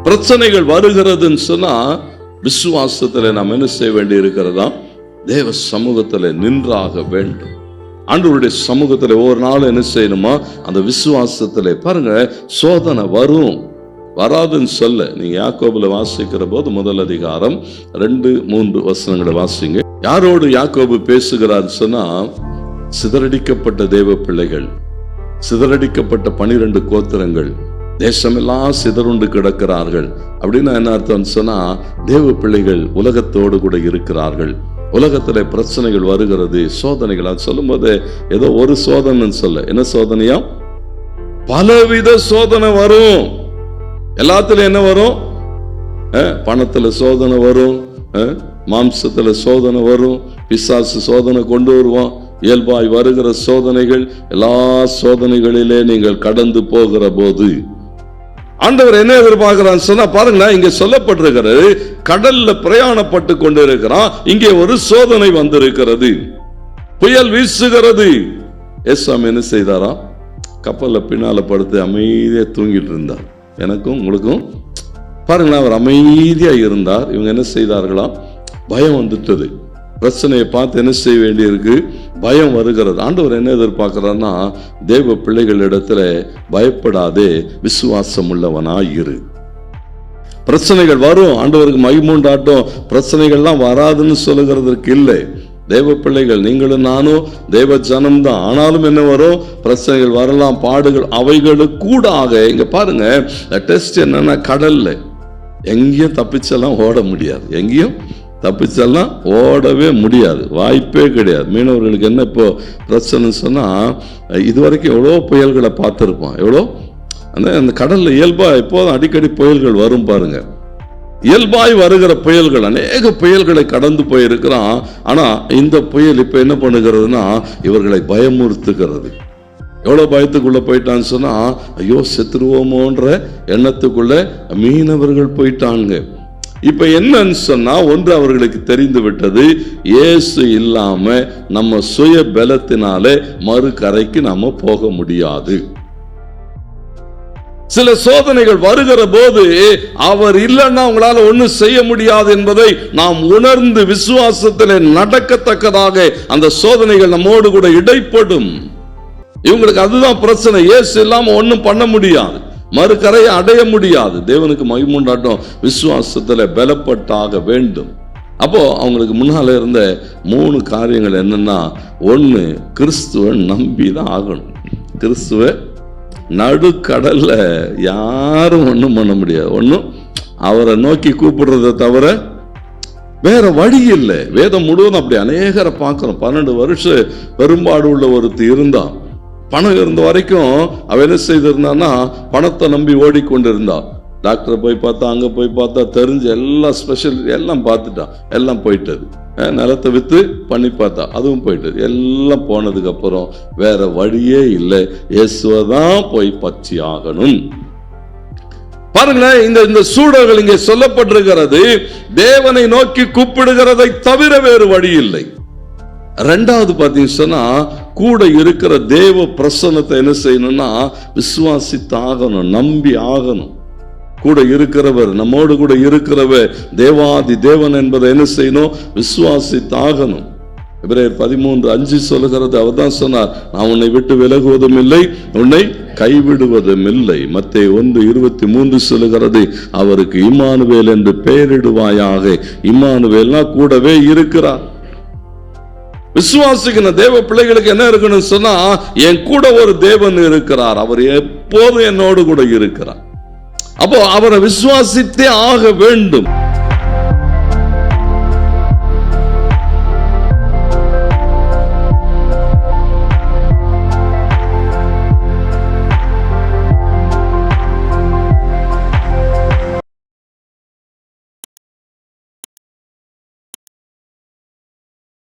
பிரச்சனைகள் வருகிறதுன்னு சொன்னா விசுவாசத்துல நாம் என்ன செய்ய வேண்டி இருக்கிறதா? தேவ சமூகத்துல நின்றாக வேண்டும். ஆண்டவருடைய சமூகத்துல ஒவ்வொரு நாளும் என்ன செய்யணுமா? அந்த விசுவாசத்துல பாருங்க, சோதனை வரும் வராதுன்னு சொல்ல. நீங்க யாக்கோபுல வாசிக்கிற போது முதல் அதிகாரம் 2-3 வசனங்களை வாசிங்க. யாரோடு யாக்கோபு பேசுகிறார் சொன்னா, சிதறடிக்கப்பட்ட தேவ பிள்ளைகள், சிதறடிக்கப்பட்ட 12 கோத்திரங்கள், தேசமெல்லாம் சிதறுண்டு கிடக்கிறார்கள். அப்படின்னா என்ன அர்த்தம் சொன்னா, தேவ பிள்ளைகள் உலகத்தோடு கூட இருக்கிறார்கள். உலகத்துல பிரச்சனைகள் வருகிறது, சோதனைகள். அது சொல்லும் போது ஏதோ ஒரு சோதனை சொல்ல, என்ன சோதனையா? பலவித சோதனை வரும். எல்லாத்துலயும் என்ன வரும்? பணத்துல சோதனை வரும், மாம்சத்துல சோதனை வரும், பிசாசு சோதனை கொண்டு வருவான். இயல்பாய் வருகிற சோதனைகள், எல்லா சோதனைகளிலே நீங்கள் கடந்து போகிற போது ஆண்டவர் என்ன எதிர்பார்க்கிறான்னு சொன்னா, பாருங்க, இங்க சொல்லப்பட்டிருக்கிறது, கடல்ல பிரயாணப்பட்டு கொண்டு இருக்கிறான். இங்கே ஒரு சோதனை வந்திருக்கிறது, புயல் வீசுகிறது. ஏசாமி என்ன செய்தாரா? கப்பல்ல பின்னால படுத்து அமைதியா தூங்கிட்டு இருந்தார். எனக்கும் உங்களுக்கும் பாருங்களா, அவர் அமைதியா இருந்தார். இவங்க என்ன செய்தார்களா? பயம் வந்துட்டது. பிரச்சனையை பார்த்து என்ன செய்ய வேண்டியிருக்கு? பயம் வருகிறது. ஆண்டவர் என்ன எதிர்பார்க்கிறார்னா, தேவ பிள்ளைகளிடத்துல பயப்படாதே, விசுவாசம் உள்ளவனாய் இரு. பிரச்சனைகள் வரும், ஆண்டவருக்கு மகிமுண்டாட்டம். பிரச்சனைகள்லாம் வராதுன்னு சொல்லுகிறதுக்கு இல்லை. தேவ பிள்ளைகள் நீங்களும் நானும் தேவ ஜனம்தான். ஆனாலும் என்ன வரும்? பிரச்சனைகள் வரலாம், பாடுகள், அவைகளுக்கு கூட ஆக. இங்க பாருங்க, டெஸ்ட் என்னன்னா, கடல்ல எங்கேயும் தப்பிச்செல்லாம் ஓட முடியாது, எங்கேயும் தப்பிச்செல்லாம் ஓடவே முடியாது, வாய்ப்பே கிடையாது. மீனவர்களுக்கு என்ன இப்போ பிரச்சனை சொன்னா, இதுவரைக்கும் எவ்வளோ புயல்களை பார்த்துருப்பான், எவ்வளோ அந்த கடல்ல இயல்பா எப்போதும் அடிக்கடி புயல்கள் வரும் பாருங்க. இயல்பாய் வருகிற புயல்கள், அநேக புயல்களை கடந்து போயிருக்கிறான். ஆனா இந்த புயல் இப்ப என்ன பண்ணுகிறதுனா, இவர்களை பயமுறுத்துகிறது. எவ்வளவு பயத்துக்குள்ள போயிட்டான்னு சொன்னா, ஐயோ செத்துருவோமோன்ற எண்ணத்துக்குள்ள மீனவர்கள் போயிட்டாங்க. இப்ப என்னன்னு சொன்னா, ஒன்று அவர்களுக்கு தெரிந்து விட்டது, இயேசு இல்லாம நம்ம சுய பலத்தினாலே மறு கரைக்கு நாம போக முடியாது. சில சோதனைகள் வருகிற போது அவர் இல்லைன்னா உங்களால ஒன்னும் செய்ய முடியாது என்பதை நாம் உணர்ந்து விசுவாசத்திலே நடக்கத்தக்கதாக அந்த சோதனைகள் நம்மோடு கூட இடைப்படும். இவங்களுக்கு அதுதான் பிரச்சனை. இயேசு இல்லாம ஒன்னும் பண்ண முடியாது, மறுகரையை அடைய முடியாது. தேவனுக்கு மகிமுண்டாட்டம், விசுவாசத்துல பலப்பட்டாக வேண்டும். அப்போ அவங்களுக்கு முன்னால இருந்த 3 காரியங்கள் என்னன்னா, 1, கிறிஸ்துவ நம்பிதான் ஆகணும். கிறிஸ்துவ நடுக்கடல்ல யாரும் ஒன்றும் பண்ண முடியாது. ஒன்றும் அவரை நோக்கி கூப்பிடுறதை தவிர வேற வழி இல்லை. வேதம் முழுவதும் அப்படி அநேகரை பார்க்கிறோம். 12 வருஷம் பெரும்பாடு உள்ள ஒருத்தர் இருந்தான். பணம் இருந்த வரைக்கும் அவ என்ன செய்திருந்தான்னா, பணத்தை நம்பி ஓடிக்கொண்டிருந்தா. டாக்டரை போய் பார்த்தா, அங்க போய் பார்த்தா, தெரிஞ்ச எல்லா ஸ்பெஷல் எல்லாம் பார்த்துட்டான், எல்லாம் போயிட்டது. நிலத்தை வித்து பண்ணி பார்த்தா, அதுவும் போயிட்டது. எல்லாம் போனதுக்கு அப்புறம் வேற வழியே இல்லை, இயேசுவதான் போய் பற்றி ஆகணும். பாருங்களேன், இந்த சூழல்கள் இங்கே சொல்லப்பட்டிருக்கிறது. தேவனை நோக்கி கூப்பிடுகிறதை தவிர வேறு வழி இல்லை. 2வது பார்த்தீங்கன்னா, கூட இருக்கிற தேவ பிரசன்னத்தை என்ன செய்யணும்னா, விசுவாசித்து ஆகணும், நம்பி ஆகணும். கூட இருக்கிறவர், நம்மோடு கூட இருக்கிறவர் தேவாதி தேவன் என்பதை என்ன செய்யணும்? விசுவாசித்து ஆகணும். எபிரேயர் 13:5 சொல்லுகிறது, அவர் தான் சொன்னார், நான் உன்னை விட்டு விலகுவதும் இல்லை, உன்னை கைவிடுவதும் இல்லை. மத்தேயு 1:23 சொல்லுகிறது, அவருக்கு இம்மானுவேல் என்று பெயரிடுவாயாக. இம்மானுவேல்னா கூடவே இருக்கிறார். விசுவாசிக்கிற தேவ பிள்ளைகளுக்கு என்ன இருக்கணும் சொன்னா, என் கூட ஒரு தேவன் இருக்கிறார், அவர் எப்போதும் என்னோடு கூட இருக்கிறார். அப்போ அவரை விசுவாசித்தே ஆக வேண்டும்.